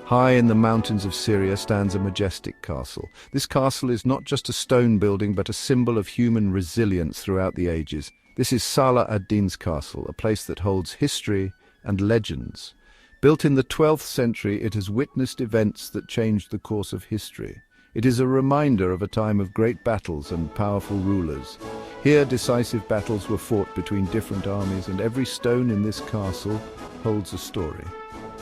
High in the mountains of Syria stands a majestic castle. This castle is not just a stone building, but a symbol of human resilience throughout the ages. This is Salah Ad-Din's castle, a place that holds history and legends. Built in the 12th century, it has witnessed events that changed the course of history. It is a reminder of a time of great battles and powerful rulers. Here, decisive battles were fought between different armies, and every stone in this castle holds a story.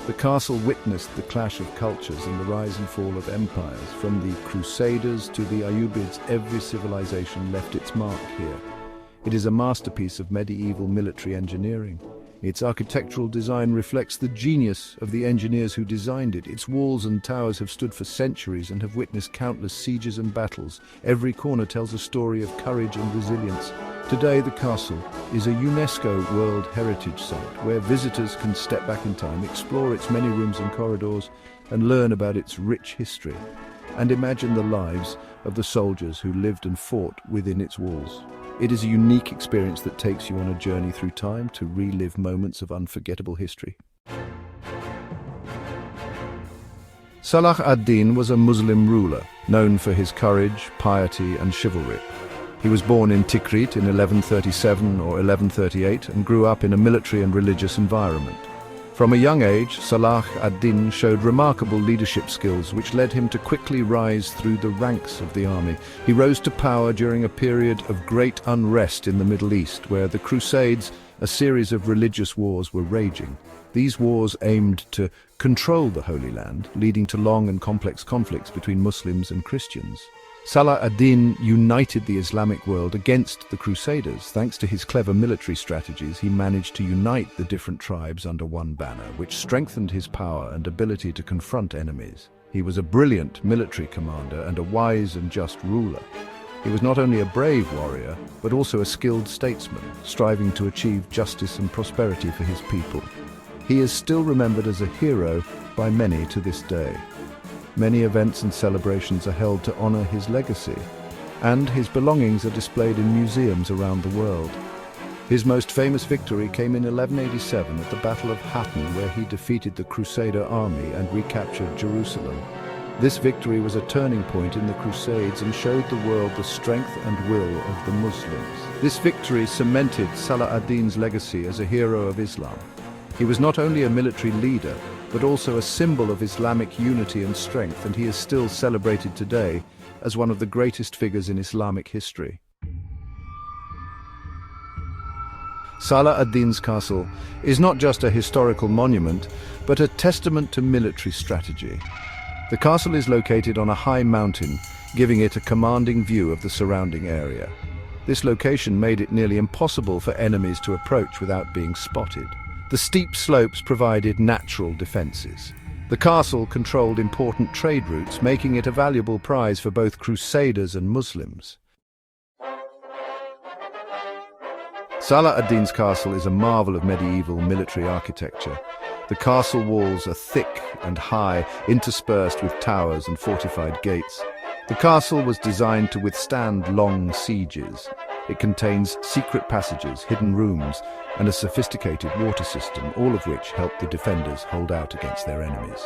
The castle witnessed the clash of cultures and the rise and fall of empires. From the Crusaders to the Ayyubids, every civilization left its mark here. It is a masterpiece of medieval military engineering. Its architectural design reflects the genius of the engineers who designed it. Its walls and towers have stood for centuries and have witnessed countless sieges and battles. Every corner tells a story of courage and resilience. Today, the castle is a UNESCO World Heritage Site where visitors can step back in time, explore its many rooms and corridors, and learn about its rich history, and imagine the lives of the soldiers who lived and fought within its walls. It is a unique experience that takes you on a journey through time to relive moments of unforgettable history. Salah ad-Din was a Muslim ruler, known for his courage, piety and chivalry. He was born in Tikrit in 1137 or 1138 and grew up in a military and religious environment. From a young age, Salah ad-Din showed remarkable leadership skills which led him to quickly rise through the ranks of the army. He rose to power during a period of great unrest in the Middle East, where the Crusades, a series of religious wars, were raging. These wars aimed to control the Holy Land, leading to long and complex conflicts between Muslims and Christians. Salah ad-Din united the Islamic world against the Crusaders. Thanks to his clever military strategies, he managed to unite the different tribes under one banner, which strengthened his power and ability to confront enemies. He was a brilliant military commander and a wise and just ruler. He was not only a brave warrior, but also a skilled statesman, striving to achieve justice and prosperity for his people. He is still remembered as a hero by many to this day. Many events and celebrations are held to honor his legacy, and his belongings are displayed in museums around the world. His most famous victory came in 1187 at the Battle of Hattin, where he defeated the Crusader army and recaptured Jerusalem. This victory was a turning point in the Crusades and showed the world the strength and will of the Muslims. This victory cemented Salah ad-Din's legacy as a hero of Islam. He was not only a military leader, but also a symbol of Islamic unity and strength, and he is still celebrated today as one of the greatest figures in Islamic history. Salah ad-Din's castle is not just a historical monument, but a testament to military strategy. The castle is located on a high mountain, giving it a commanding view of the surrounding area. This location made it nearly impossible for enemies to approach without being spotted. The steep slopes provided natural defenses. The castle controlled important trade routes, making it a valuable prize for both Crusaders and Muslims. Salah ad-Din's castle is a marvel of medieval military architecture. The castle walls are thick and high, interspersed with towers and fortified gates. The castle was designed to withstand long sieges. It contains secret passages, hidden rooms, and a sophisticated water system, all of which help the defenders hold out against their enemies.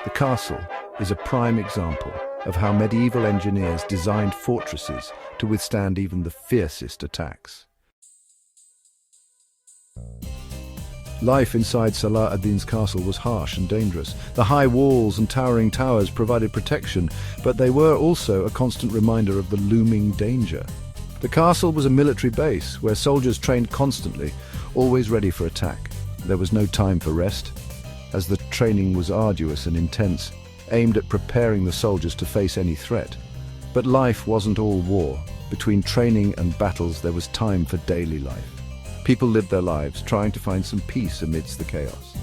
The castle is a prime example of how medieval engineers designed fortresses to withstand even the fiercest attacks. Life inside Salah ad-Din's castle was harsh and dangerous. The high walls and towering towers provided protection, but they were also a constant reminder of the looming danger. The castle was a military base where soldiers trained constantly, always ready for attack. There was no time for rest, as the training was arduous and intense, aimed at preparing the soldiers to face any threat. But life wasn't all war. Between training and battles, there was time for daily life. People lived their lives, trying to find some peace amidst the chaos.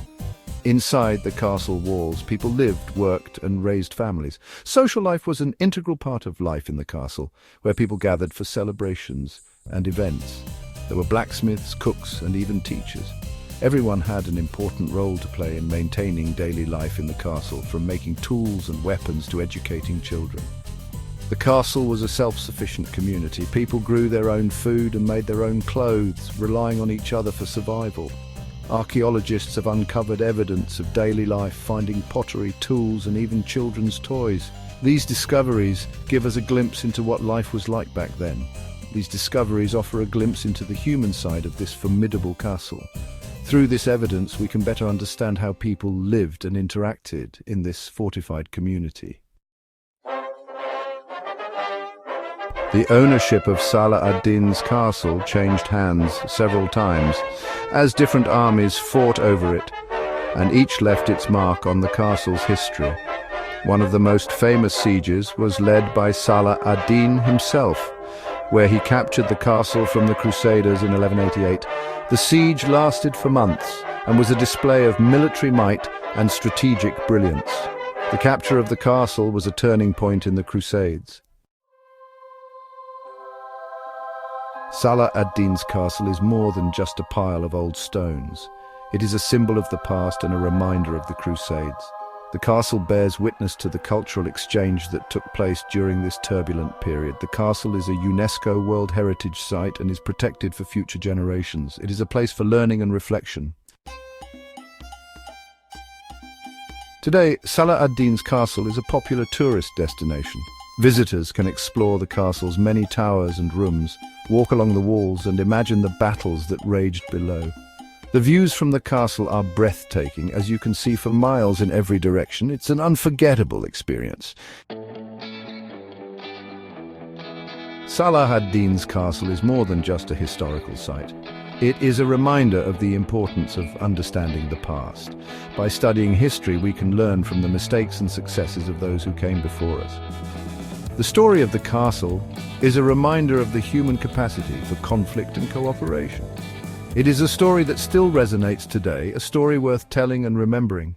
Inside the castle walls, people lived, worked, and raised families. Social life was an integral part of life in the castle, where people gathered for celebrations and events. There were blacksmiths, cooks, and even teachers. Everyone had an important role to play in maintaining daily life in the castle, from making tools and weapons to educating children. The castle was a self-sufficient community. People grew their own food and made their own clothes, relying on each other for survival. Archaeologists have uncovered evidence of daily life, finding pottery, tools, and even children's toys. These discoveries give us a glimpse into what life was like back then. These discoveries offer a glimpse into the human side of this formidable castle. Through this evidence, we can better understand how people lived and interacted in this fortified community. The ownership of Salah Al-Din's castle changed hands several times, as different armies fought over it, and each left its mark on the castle's history. One of the most famous sieges was led by Salah Al-Din himself, where he captured the castle from the Crusaders in 1188. The siege lasted for months and was a display of military might and strategic brilliance. The capture of the castle was a turning point in the Crusades. Salah ad-Din's castle is more than just a pile of old stones. It is a symbol of the past and a reminder of the Crusades. The castle bears witness to the cultural exchange that took place during this turbulent period. The castle is a UNESCO World Heritage Site and is protected for future generations. It is a place for learning and reflection. Today, Salah ad-Din's castle is a popular tourist destination. Visitors can explore the castle's many towers and rooms, walk along the walls and imagine the battles that raged below. The views from the castle are breathtaking, as you can see for miles in every direction. It's an unforgettable experience. Salah ad-Din's castle is more than just a historical site. It is a reminder of the importance of understanding the past. By studying history, we can learn from the mistakes and successes of those who came before us. The story of the castle is a reminder of the human capacity for conflict and cooperation. It is a story that still resonates today, a story worth telling and remembering.